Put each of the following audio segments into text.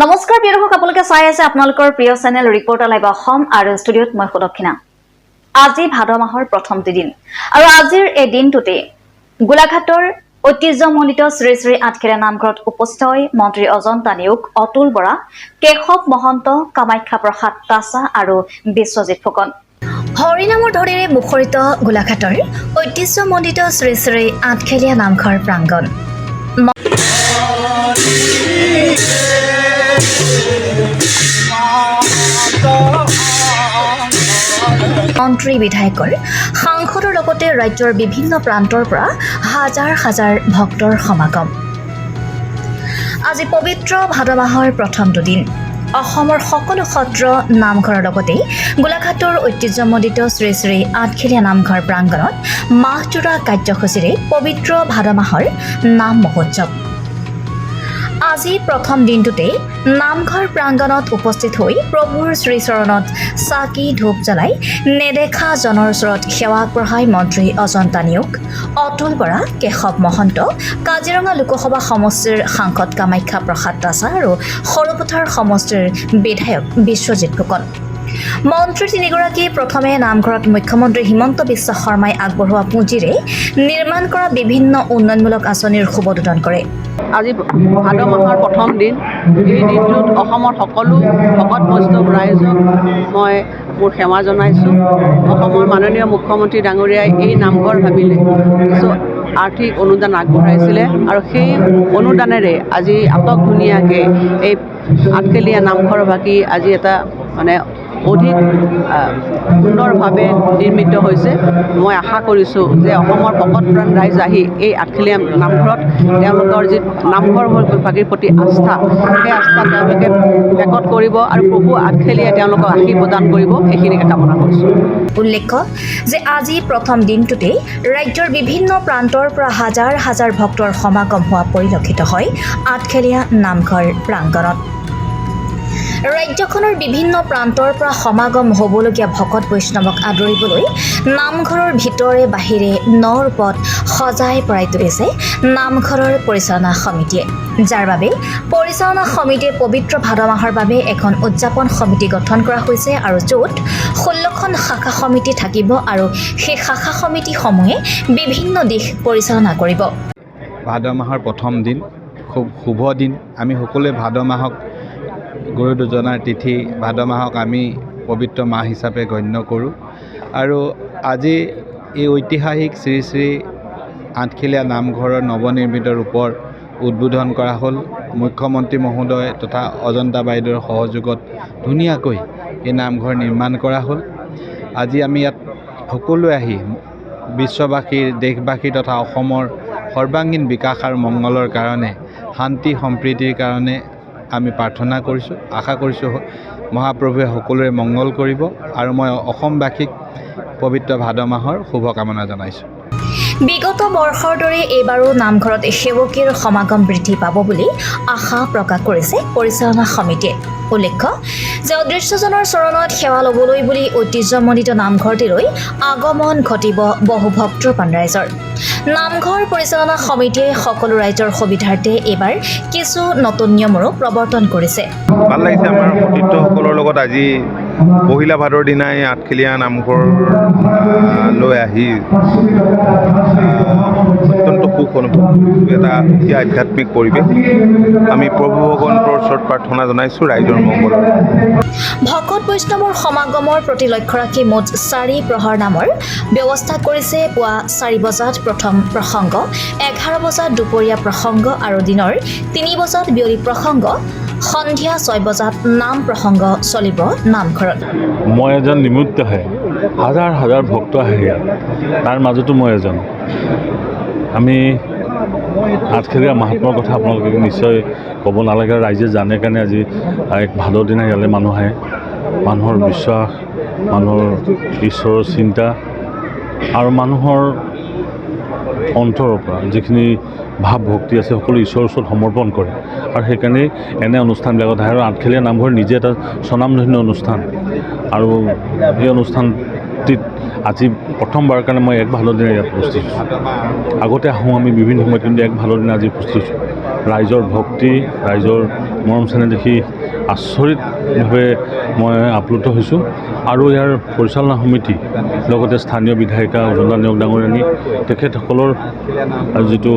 নমস্কাৰ প্ৰিয় দৰ্শক আপোনালোকে চাই আছে আপোনালোকৰ প্ৰিয় চেনেল ৰিপৰ্টাৰ লাইভ অসম আৰু ষ্টুডিঅ'ত মই সুদক্ষিণা। আজি ভাদ মাহৰ প্ৰথমটি দিন আৰু আজিৰ এই দিনটোতে গোলাঘাটৰ ঐতিহ্যমণ্ডিত শ্ৰী শ্ৰী আঠখেলীয়া নামঘৰত উপস্থিত হৈ মন্ত্ৰী অজন্তা নেওগ, অতুল বৰা, কেশৱ মহন্ত, কামাখ্যা প্ৰসাদ তাছা আৰু বিশ্বজিৎ ফুকন। হৰিনামৰ ধ্বনিৰে মুখৰিত গোলাঘাটৰ ঐতিহ্যমণ্ডিত শ্ৰী শ্ৰী আঠখেলীয়া নামঘৰ প্ৰাংগণ। মন্ত্ৰী বিধায়কৰ সাংসদৰ লগতে ৰাজ্যৰ বিভিন্ন প্ৰান্তৰ পৰা হাজাৰ হাজাৰ ভক্তৰ সমাগম। আজি পবিত্ৰ ভাদ মাহৰ প্ৰথমটো দিন। অসমৰ সকলো সত্ৰ নামঘৰৰ লগতে গোলাঘাটৰ ঐতিহ্যমণ্ডিত শ্ৰী শ্ৰী আঠখেলীয়া নামঘৰ প্ৰাংগণত মাহজোৰা কাৰ্যসূচীৰে পবিত্ৰ ভাদ মাহৰ নাম মহোৎসৱ। আজি প্ৰথম দিনটোতে নামঘৰ প্ৰাংগণত উপস্থিত হৈ প্ৰভুৰ শ্ৰীচৰণত চাকি ধূপ জ্বলাই নেদেখা জনৰ ওচৰত সেৱা আগবঢ়াই মন্ত্ৰী অজন্তা নেওগ, অতুল বৰা, কেশৱ মহন্ত, কাজিৰঙা লোকসভা সমষ্টিৰ সাংসদ কামাখ্যা প্ৰসাদ তাছা আৰু সৰুপথাৰ সমষ্টিৰ বিধায়ক বিশ্বজিৎ ফুকন। মন্ত্ৰী তিনিগৰাকীয়ে প্ৰথমে নামঘৰত মুখ্যমন্ত্ৰী হিমন্ত বিশ্ব শৰ্মাই আগবঢ়োৱা পুঁজিৰে নিৰ্মাণ কৰা বিভিন্ন উন্নয়নমূলক আঁচনিৰ শুভোদ্বোধন কৰে। আজি ভাদ মাহৰ প্ৰথম দিন। এই দিনটোত অসমৰ সকলো ভকত বৈষ্ণৱ ৰাইজক মই মোৰ সেৱা জনাইছোঁ। অসমৰ মাননীয় মুখ্যমন্ত্ৰী ডাঙৰীয়াই এই নামঘৰ ভাবিলে কিছু আৰ্থিক অনুদান আগবঢ়াইছিলে আৰু সেই অনুদানেৰে আজি আটক ধুনীয়াকৈ এই আঠখেলীয়া নামঘৰভাগি আজি এটা অধিক সুন্দৰভাৱে নিৰ্মিত হৈছে। মই আশা কৰিছোঁ যে অসমৰ ভকতপ্ৰাণ ৰাইজ আহি এই আঠখেলীয়া নামঘৰত তেওঁলোকৰ যি নামঘৰ ভাগিৰ প্ৰতি আস্থা, সেই আস্থা তেওঁলোকে প্ৰকট কৰিব আৰু প্ৰভু আঠখেলীয়াই তেওঁলোকক আশীৰ্বাদ প্ৰদান কৰিব, এইখিনিকে কামনা কৰিছোঁ। উল্লেখ্য যে আজি প্ৰথম দিনটোতে ৰাজ্যৰ বিভিন্ন প্ৰান্তৰ পৰা হাজাৰ হাজাৰ ভক্তৰ সমাগম হোৱা পৰিলক্ষিত হয় আঠখেলীয়া নামঘৰ প্ৰাংগণত। ৰাজ্যখনৰ বিভিন্ন প্ৰান্তৰ পৰা সমাগম হ'বলগীয়া ভকত বৈষ্ণৱক আদৰিবলৈ নামঘৰৰ ভিতৰে বাহিৰে নৰূপত সজাই পৰাই তুলিছে নামঘৰৰ পৰিচালনা সমিতিয়ে, যাৰ বাবে পৰিচালনা সমিতিয়ে পবিত্ৰ ভাদ মাহৰ বাবে এখন উদযাপন সমিতি গঠন কৰা হৈছে আৰু য'ত 16খন শাখা সমিতি থাকিব আৰু সেই শাখা সমিতিসমূহে বিভিন্ন দিশ পৰিচালনা কৰিব। ভাদ মাহৰ প্ৰথম দিন, খুব শুভ দিন। আমি সকলোৱে ভাদ মাহক গুৰু দুজনাৰ তিথি, ভাদ মাহক আমি পবিত্ৰ মাহ হিচাপে গণ্য কৰোঁ আৰু আজি এই ঐতিহাসিক শ্ৰী শ্ৰী আঠখেলীয়া নামঘৰৰ নৱনিৰ্মিত ৰূপৰ উদ্বোধন কৰা হ'ল। মুখ্যমন্ত্ৰী মহোদয় তথা অজন্তা বাইদেউৰ সহযোগত ধুনীয়াকৈ এই নামঘৰ নিৰ্মাণ কৰা হ'ল। আজি আমি ইয়াত সকলোৱে আহি বিশ্ববাসীৰ, দেশবাসী তথা অসমৰ সৰ্বাংগীন বিকাশ আৰু মংগলৰ কাৰণে, শান্তি সম্প্ৰীতিৰ কাৰণে আমি প্ৰাৰ্থনা কৰিছোঁ। আশা কৰিছোঁ মহাপ্ৰভুৱে সকলোৰে মংগল কৰিব আৰু মই অসমবাসীক পবিত্ৰ ভাদ মাহৰ শুভকামনা জনাইছোঁ। বিগত বৰ্ষৰ দৰে এইবাৰো নামঘৰত সেৱকীৰ সমাগম বৃদ্ধি পাব বুলি আশা প্ৰকাশ কৰিছে পৰিচালনা সমিতিয়ে। উল্লেখ্য যে অদৃশ্যজনৰ চৰণত সেৱা ল'বলৈ বুলি ঐতিহ্যমণ্ডিত নামঘৰটিলৈ আগমন ঘটিব বহু ভক্তপ্ৰাণ ৰাইজৰ। নামঘৰ পৰিচালনা সমিতিয়ে সকলো ৰাইজৰ সুবিধাৰ্থে এইবাৰ কিছু নতুন নিয়মৰো প্ৰৱৰ্তন কৰিছে। ভাল লাগিছে আমাৰ সতীৰ্থসকলৰ লগত আজি পহিলা ভাদৰ দিনাই আঠখেলীয়া নামঘৰলৈ আহি অত্যন্ত সুখ অনুভৱ, এটা আধ্যাত্মিক পৰিৱেশ। আমি প্ৰভু ভগৱন্তৰ ওচৰত প্ৰাৰ্থনা জনাইছোঁ ৰাইজৰ মংগলৰ। ভকত বৈষ্ণৱৰ সমাগমৰ প্ৰতি লক্ষ্য ৰাখি মুঠ 4 প্ৰহৰ নামৰ ব্যৱস্থা কৰিছে। পুৱা 4 বজাত প্ৰথম প্ৰসংগ, 11 বজাত দুপৰীয়া প্ৰসংগ আৰু দিনৰ 3 বজাত বিয়লি প্ৰসংগ, সন্ধিয়া 6 বজাত নাম প্ৰসংগ চলিব নামঘৰত। মই এজন নিমিত্তহে, হাজাৰ হাজাৰ ভক্ত আহে ইয়াত, তাৰ মাজতো মই এজন। আমি আঠখেলীয়া মাহাত্মৰ কথা আপোনালোকে নিশ্চয় ক'ব নালাগে, ৰাইজে জানে কাৰণে আজি এক ভাদৰ দিনা ইয়ালৈ মানুহ আহে। মানুহৰ বিশ্বাস, মানুহৰ ঈশ্বৰৰ চিন্তা আৰু মানুহৰ অন্তৰৰ পৰা যিখিনি ভাৱ ভক্তি আছে সকলো ঈশ্বৰৰ ওচৰত সমৰ্পণ কৰে আৰু সেইকাৰণে এনে অনুষ্ঠানবিলাকত আহে। আৰু আঠখেলীয়া নামঘৰ নিজে এটা স্বনামধন্য অনুষ্ঠান আৰু এই অনুষ্ঠানটিত আজি প্ৰথমবাৰৰ কাৰণে মই এক ভাদৰ দিনা ইয়াত উপস্থিত হৈছোঁ। আগতে আহোঁ আমি বিভিন্ন সময়ত, কিন্তু এক ভাদৰ দিনা আজি উপস্থিত হৈছোঁ। ৰাইজৰ ভক্তি, ৰাইজৰ মৰম চেনেহ দেখি আচৰিতভাৱে মই আপ্লুত হৈছোঁ। আৰু ইয়াৰ পৰিচালনা সমিতি লগতে স্থানীয় বিধায়িকা উজনা নেওগ ডাঙৰীয়ানী তেখেতসকলৰ যিটো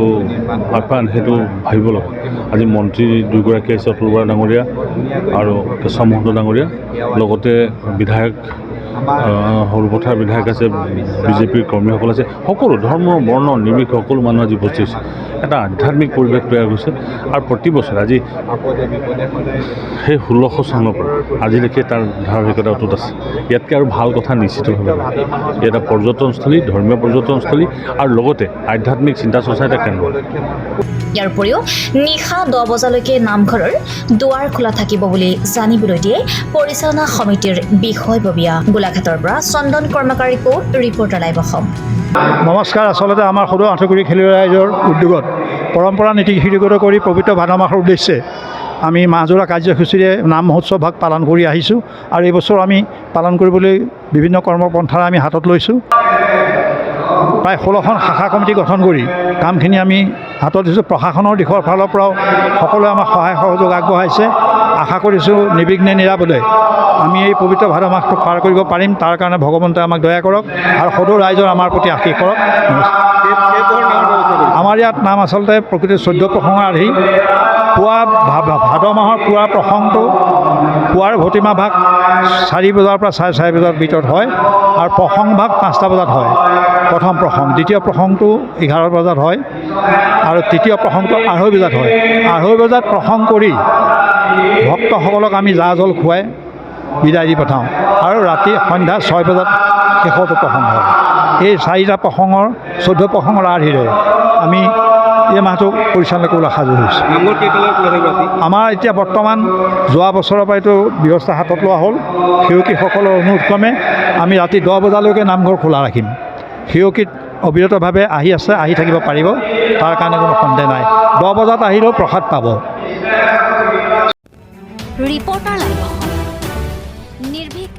আপ্যায়ন সেইটো ভাবিব লগা। আজি মন্ত্ৰী দুগৰাকী আহিছে, অতুল বৰা ডাঙৰীয়া আৰু কেশৱ মহন্ত ডাঙৰীয়া, লগতে বিধায়ক সৰুপথাৰ বিধায়ক আছে, বিজেপিৰ কৰ্মীসকল আছে, সকলো ধৰ্ম বৰ্ণ নিৰ্বিশেষে সকলো মানুহ আজি উপস্থিত হৈছে। এটা আধ্যাত্মিক পৰিৱেশ তৈয়াৰ হৈছে। আৰু প্ৰতি বছৰে আজি সেই 1600 চনৰ পৰা আজিলৈকে তাৰ ধাৰাবাহিকতা অটুট আছে। ইয়াতকৈ আৰু ভাল কথা নিশ্চিতভাৱে ই এটা পৰ্যটনস্থলী, ধৰ্মীয় পৰ্যটনস্থলী আৰু লগতে আধ্যাত্মিক চিন্তা চৰ্চাৰ এটা কেন্দ্ৰ। ইয়াৰ উপৰিও নিশা 10 বজালৈকে নামঘৰৰ দুৱাৰ খোলা থাকিব বুলি জানিবলৈ দিয়ে পৰিচালনা সমিতিৰ বিষয়ববীয়া। গোলাঘাটৰ পৰা চন্দন কৰ্মকাৰী কোট, ৰিপৰ্টাৰ লাইভ অসম। নমস্কাৰ। আচলতে আমাৰ সদৌ আঁঠুগুৰি খেলুৱৈ ৰাইজৰ উদ্যোগত পৰম্পৰা নীতি শিৰোগত কৰি পবিত্ৰ ভাদ মাহৰ উদ্দেশ্যে আমি মাহজোৰা কাৰ্যসূচীৰে নাম মহোৎসৱ ভাগ পালন কৰি আহিছোঁ। আৰু এইবছৰ আমি পালন কৰিবলৈ বিভিন্ন কৰ্মপন্থা আমি হাতত লৈছোঁ। প্ৰায় 16খন শাখা কমিটি গঠন কৰি কামখিনি আমি হাতত দিছোঁ। প্ৰশাসনৰ দিশৰ ফালৰ পৰাও সকলোৱে আমাক সহায় সহযোগ আগবঢ়াইছে। আশা কৰিছোঁ নিৰ্বিঘ্নে নিৰাপদে আমি এই পবিত্ৰ ভাদ মাহটো পাৰ কৰিব পাৰিম। তাৰ কাৰণে ভগৱন্তই আমাক দয়া কৰক আৰু সদৌ ৰাইজৰ আমাৰ প্ৰতি আশীষ কৰক। আমাৰ ইয়াত নাম আচলতে প্ৰকৃতিৰ 14 প্ৰসংগৰ আৰ্হি। পুৱা ভাদ মাহৰ পুৱাৰ প্ৰসংগটো পুৱাৰ ভতিমা ভাগ 4 বজাৰ পৰা 4:30 বজাৰ ভিতৰত হয় আৰু প্ৰসংগ ভাগ 5টা বজাত হয়। প্ৰথম প্ৰসংগ, দ্বিতীয় প্ৰসংগটো 11 বজাত হয় আৰু তৃতীয় প্ৰসংগটো 2:30 বজাত হয়। 2:30 বজাত প্ৰসংগ কৰি ভক্তসকলক আমি জা জল খুৱাই বিদায় দি পঠাওঁ আৰু ৰাতি সন্ধ্যা 6 বজাত শেষৰটো প্ৰসংগ হয়। এই 4টা প্ৰসংগৰ 14 প্ৰসংগৰ আৰ্হিৰে আমি এই মাহটো পৰিচালনা কৰিবলৈ সাজু হৈছোঁ। আমাৰ এতিয়া বৰ্তমান যোৱা বছৰৰ পৰা এইটো ব্যৱস্থা হাতত লোৱা হ'ল। সেৱকীসকলৰ অনুৰোধ ক্ৰমে আমি ৰাতি 10 বজালৈকে নামঘৰ খোলা ৰাখিম। সেৱকীত অবিৰতভাৱে আহি থাকিব পাৰিব, তাৰ কাৰণে কোনো সন্দেহ নাই। 10 বজাত আহিলেও প্ৰসাদ পাব। Reporter live Assam. নিৰ্ভীক